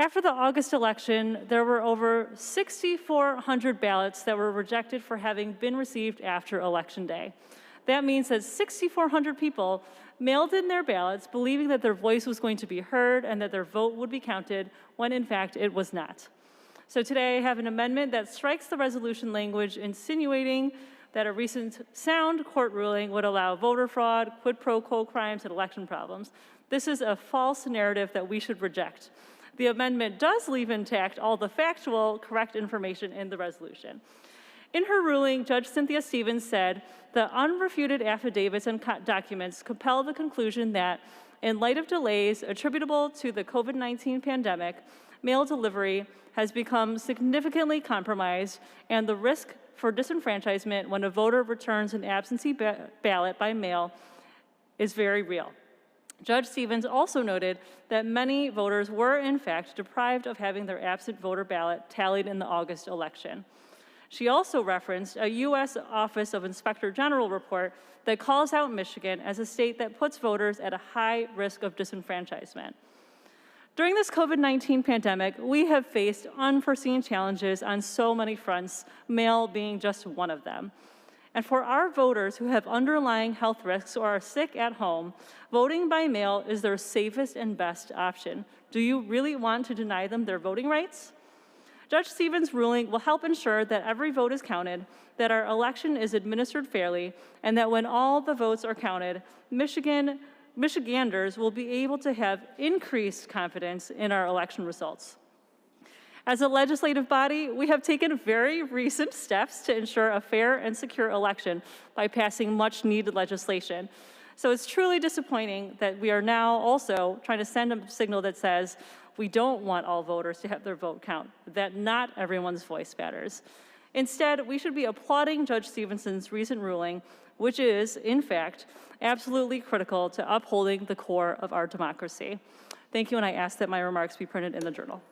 After the August election, there were over 6,400 ballots that were rejected for having been received after Election Day. That means that 6,400 people mailed in their ballots believing that their voice was going to be heard and that their vote would be counted, when in fact it was not. So today I have an amendment that strikes the resolution language insinuating that a recent sound court ruling would allow voter fraud, quid pro quo crimes, and election problems. This is a false narrative that we should reject. The amendment does leave intact all the factual, correct information in the resolution. In her ruling, Judge Cynthia Stevens said the unrefuted affidavits and documents compel the conclusion that, in light of delays attributable to the COVID-19 pandemic, mail delivery has become significantly compromised, and the risk for disenfranchisement when a voter returns an absentee ballot by mail is very real. Judge Stevens also noted that many voters were, in fact, deprived of having their absent voter ballot tallied in the August election. She also referenced a U.S. Office of Inspector General report that calls out Michigan as a state that puts voters at a high risk of disenfranchisement. During this COVID-19 pandemic, we have faced unforeseen challenges on so many fronts, mail being just one of them. And for our voters who have underlying health risks or are sick at home, voting by mail is their safest and best option. Do you really want to deny them their voting rights? Judge Stevens' ruling will help ensure that every vote is counted, that our election is administered fairly, and that when all the votes are counted, Michiganders will be able to have increased confidence in our election results. As a legislative body, we have taken very recent steps to ensure a fair and secure election by passing much-needed legislation. So it's truly disappointing that we are now also trying to send a signal that says we don't want all voters to have their vote count, that not everyone's voice matters. Instead, we should be applauding Judge Stevenson's recent ruling, which is, in fact, absolutely critical to upholding the core of our democracy. Thank you, and I ask that my remarks be printed in the journal.